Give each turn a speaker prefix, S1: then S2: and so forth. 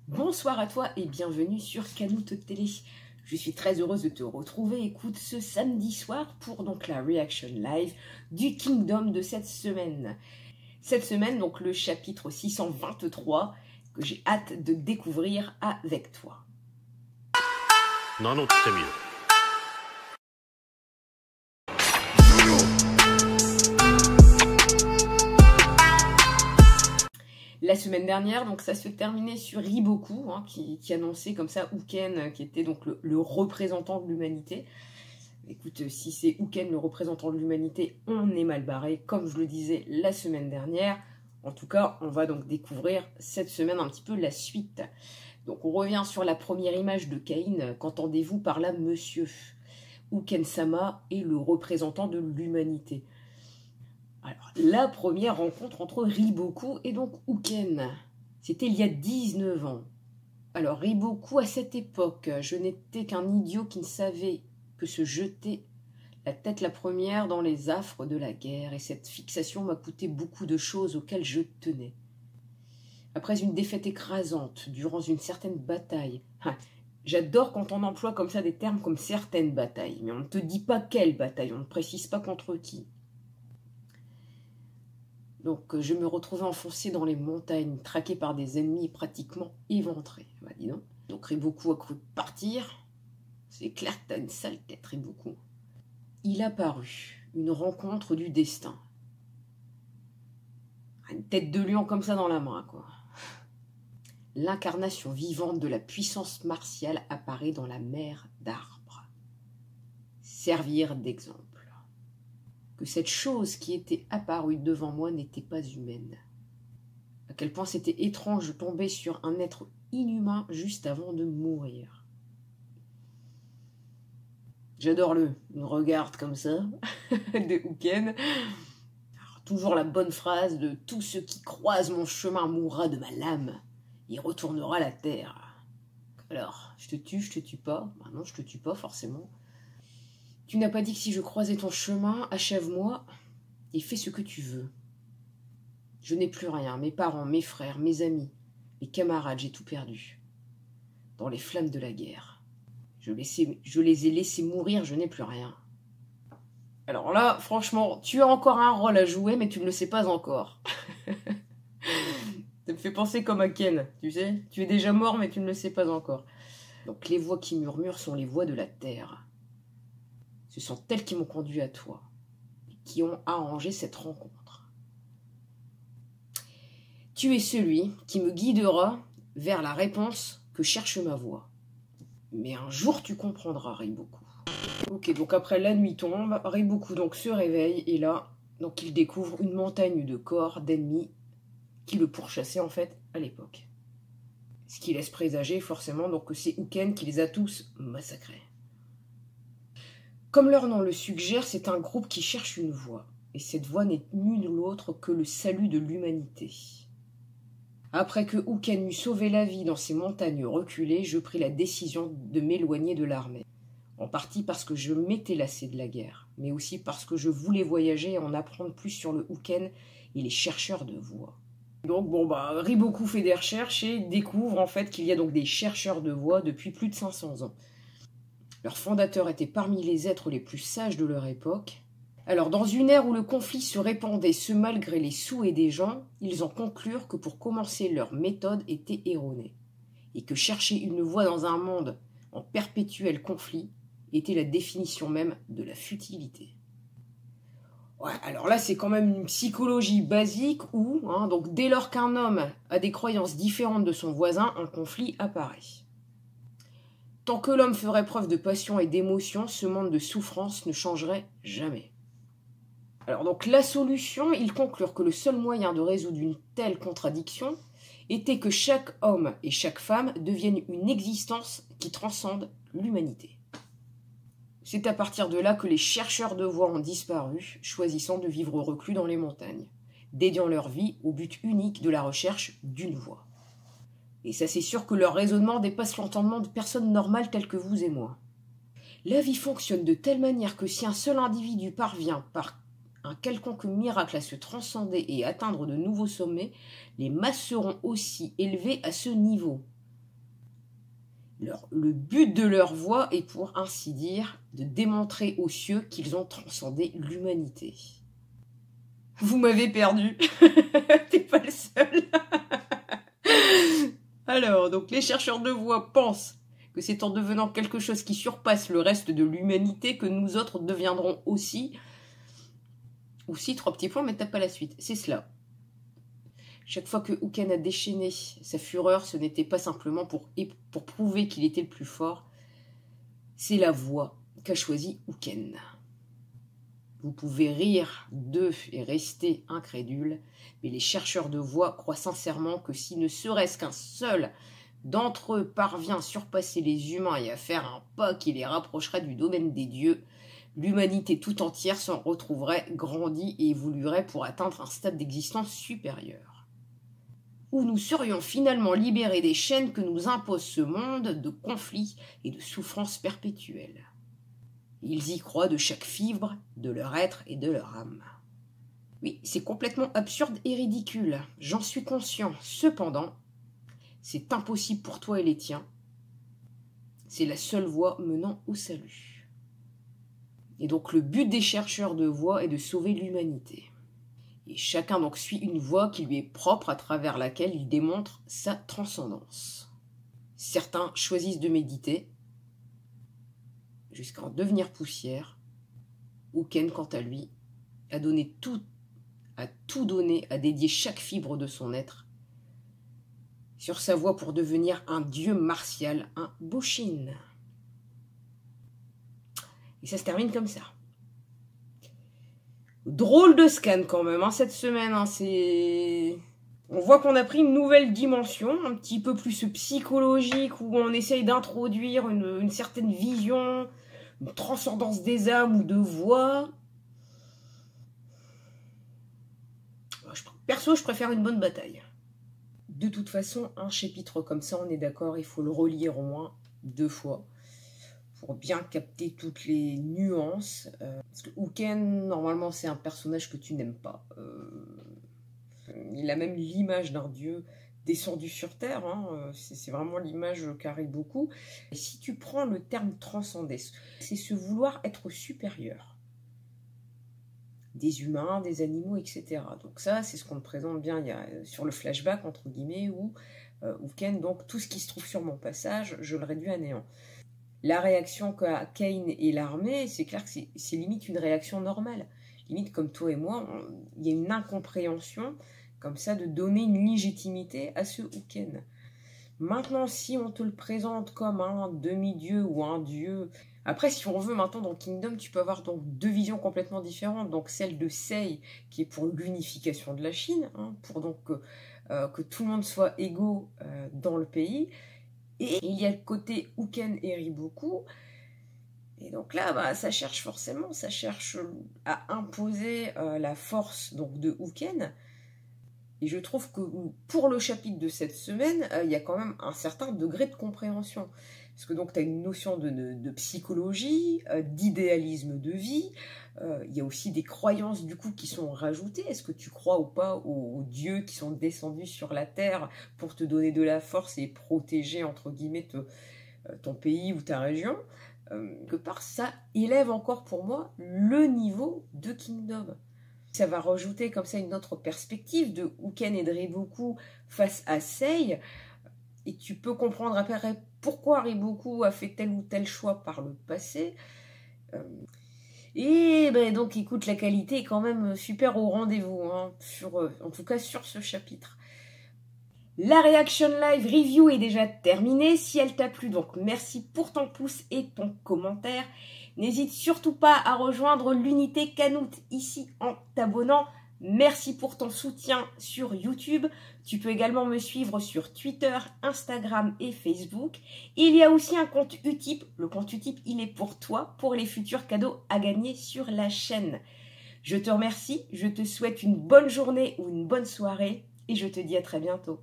S1: Bonsoir à toi et bienvenue sur Canut Télé. Je suis très heureuse de te retrouver, écoute, ce samedi soir pour donc la reaction live du Kingdom de cette semaine. Cette semaine, donc le chapitre 623 que j'ai hâte de découvrir avec toi. La semaine dernière, donc ça se terminait sur Riboku, hein, qui annonçait comme ça Uken, qui était donc le représentant de l'humanité. Écoute, si c'est Uken le représentant de l'humanité, on est mal barré, comme je le disais la semaine dernière. En tout cas, on va donc découvrir cette semaine un petit peu la suite. Donc on revient sur la première image de Cain. Qu'entendez-vous par là, monsieur? Uken-sama est le représentant de l'humanité. Alors, la première rencontre entre Riboku et donc Uken, c'était il y a 19 ans. Alors, Riboku, à cette époque, je n'étais qu'un idiot qui ne savait que se jeter la tête la première dans les affres de la guerre, et cette fixation m'a coûté beaucoup de choses auxquelles je tenais. Après une défaite écrasante, durant une certaine bataille, j'adore quand on emploie comme ça des termes comme certaines batailles, mais on ne te dit pas quelle bataille, on ne précise pas contre qui. Donc je me retrouvais enfoncé dans les montagnes, traqué par des ennemis pratiquement éventrés. Bah, dis donc. Donc Riboku a cru partir. C'est clair que t'as une sale tête, Riboku. Il a paru, une rencontre du destin. Une tête de lion comme ça dans la main, quoi. L'incarnation vivante de la puissance martiale apparaît dans la mer d'arbres. Servir d'exemple. Que cette chose qui était apparue devant moi n'était pas humaine. À quel point c'était étrange de tomber sur un être inhumain juste avant de mourir. J'adore le « regarde comme ça » de Uken. Alors, toujours la bonne phrase de « tout ce qui croise mon chemin mourra de ma lame, il retournera à la terre ». Alors, je te tue pas. Ben non, je te tue pas forcément. Tu n'as pas dit que si je croisais ton chemin, achève-moi et fais ce que tu veux. Je n'ai plus rien, mes parents, mes frères, mes amis, mes camarades, j'ai tout perdu. Dans les flammes de la guerre. Je les ai laissés mourir, je n'ai plus rien. Alors là, franchement, tu as encore un rôle à jouer, mais tu ne le sais pas encore. Ça me fait penser comme à Ken, tu sais. Tu es déjà mort, mais tu ne le sais pas encore. Donc les voix qui murmurent sont les voix de la terre. Ce sont elles qui m'ont conduit à toi, qui ont arrangé cette rencontre. Tu es celui qui me guidera vers la réponse que cherche ma voix. Mais un jour tu comprendras, Riboku. Ok, donc après la nuit tombe, Riboku donc se réveille et là, donc il découvre une montagne de corps d'ennemis qui le pourchassaient en fait à l'époque. Ce qui laisse présager forcément donc que c'est Uken qui les a tous massacrés. Comme leur nom le suggère, c'est un groupe qui cherche une voie. Et cette voie n'est nulle autre que le salut de l'humanité. Après que Uken eut sauvé la vie dans ces montagnes reculées, je pris la décision de m'éloigner de l'armée. En partie parce que je m'étais lassé de la guerre, mais aussi parce que je voulais voyager et en apprendre plus sur le Uken et les chercheurs de voix. Donc Riboku fait des recherches et découvre en fait qu'il y a donc des chercheurs de voix depuis plus de 500 ans. Leur fondateur était parmi les êtres les plus sages de leur époque. Alors, dans une ère où le conflit se répandait, ce malgré les souhaits des gens, ils en conclurent que pour commencer, leur méthode était erronée, et que chercher une voie dans un monde en perpétuel conflit était la définition même de la futilité. Ouais, alors là, c'est quand même une psychologie basique où, donc dès lors qu'un homme a des croyances différentes de son voisin, un conflit apparaît. Tant que l'homme ferait preuve de passion et d'émotion, ce monde de souffrance ne changerait jamais. Alors donc la solution, ils conclurent que le seul moyen de résoudre une telle contradiction était que chaque homme et chaque femme deviennent une existence qui transcende l'humanité. C'est à partir de là que les chercheurs de voix ont disparu, choisissant de vivre reclus dans les montagnes, dédiant leur vie au but unique de la recherche d'une voix. Et ça c'est sûr que leur raisonnement dépasse l'entendement de personnes normales telles que vous et moi. La vie fonctionne de telle manière que si un seul individu parvient par un quelconque miracle à se transcender et atteindre de nouveaux sommets, les masses seront aussi élevées à ce niveau. Le but de leur voix est, pour ainsi dire, de démontrer aux cieux qu'ils ont transcendé l'humanité. Vous m'avez perdu. T'es pas le seul. Alors, donc les chercheurs de voix pensent que c'est en devenant quelque chose qui surpasse le reste de l'humanité que nous autres deviendrons aussi. Aussi, 3 petits points, mais t'as pas la suite. C'est cela. Chaque fois que Uken a déchaîné sa fureur, ce n'était pas simplement pour prouver qu'il était le plus fort. C'est la voix qu'a choisi Uken. Vous pouvez rire d'eux et rester incrédule, mais les chercheurs de voix croient sincèrement que si ne serait-ce qu'un seul d'entre eux parvient à surpasser les humains et à faire un pas qui les rapprocherait du domaine des dieux, l'humanité tout entière s'en retrouverait grandie et évoluerait pour atteindre un stade d'existence supérieur, où nous serions finalement libérés des chaînes que nous impose ce monde de conflits et de souffrances perpétuelles. Ils y croient de chaque fibre de leur être et de leur âme. Oui, c'est complètement absurde et ridicule, j'en suis conscient. Cependant, c'est impossible pour toi et les tiens. C'est la seule voie menant au salut. Et donc le but des chercheurs de voix est de sauver l'humanité. Et chacun donc suit une voie qui lui est propre à travers laquelle il démontre sa transcendance. Certains choisissent de méditer jusqu'à en devenir poussière. Uken, quant à lui, a tout donné, à dédier chaque fibre de son être sur sa voie pour devenir un dieu martial, un Boshin. Et ça se termine comme ça. Drôle de scan quand même, hein, cette semaine. Hein, on voit qu'on a pris une nouvelle dimension, un petit peu plus psychologique, où on essaye d'introduire une certaine vision, une transcendance des âmes ou de voix. Perso, je préfère une bonne bataille. De toute façon, un chapitre comme ça, on est d'accord, il faut le relire au moins 2 fois pour bien capter toutes les nuances. Parce que Uken, normalement, c'est un personnage que tu n'aimes pas. Il a même l'image d'un dieu descendu sur Terre. Hein, c'est vraiment l'image qui arrive beaucoup. Et si tu prends le terme transcender, c'est se vouloir être supérieur des humains, des animaux, etc. Donc ça, c'est ce qu'on te présente bien sur le flashback, entre guillemets, où Uken, donc tout ce qui se trouve sur mon passage, je le réduis à néant. La réaction qu'a Cain et l'armée, c'est clair que c'est limite une réaction normale. Limite, comme toi et moi, il y a une incompréhension, comme ça, de donner une légitimité à ce Uken. Maintenant, si on te le présente comme un demi-dieu ou un dieu... Après, si on veut, maintenant, dans Kingdom, tu peux avoir donc 2 visions complètement différentes. Donc, celle de Sei, qui est pour l'unification de la Chine, hein, pour donc que tout le monde soit égaux dans le pays. Et il y a le côté Uken et Riboku. Et donc là, bah, ça cherche à imposer la force donc, de Uken. Et je trouve que pour le chapitre de cette semaine, il y a quand même un certain degré de compréhension. Parce que donc tu as une notion de psychologie, d'idéalisme de vie. Il y a aussi des croyances du coup qui sont rajoutées. Est-ce que tu crois ou pas aux dieux qui sont descendus sur la terre pour te donner de la force et protéger entre guillemets ton pays ou ta région? Que par ça élève encore pour moi le niveau de Kingdom. Ça va rajouter comme ça une autre perspective de Uken et de Riboku face à Sei. Et tu peux comprendre après pourquoi Riboku a fait tel ou tel choix par le passé. Et ben donc écoute, la qualité est quand même super au rendez-vous, hein, en tout cas sur ce chapitre. La Reaction Live Review est déjà terminée. Si elle t'a plu, donc merci pour ton pouce et ton commentaire. N'hésite surtout pas à rejoindre l'unité Canoute ici en t'abonnant. Merci pour ton soutien sur YouTube. Tu peux également me suivre sur Twitter, Instagram et Facebook. Il y a aussi un compte Utip. Le compte Utip, il est pour toi, pour les futurs cadeaux à gagner sur la chaîne. Je te remercie, je te souhaite une bonne journée ou une bonne soirée et je te dis à très bientôt.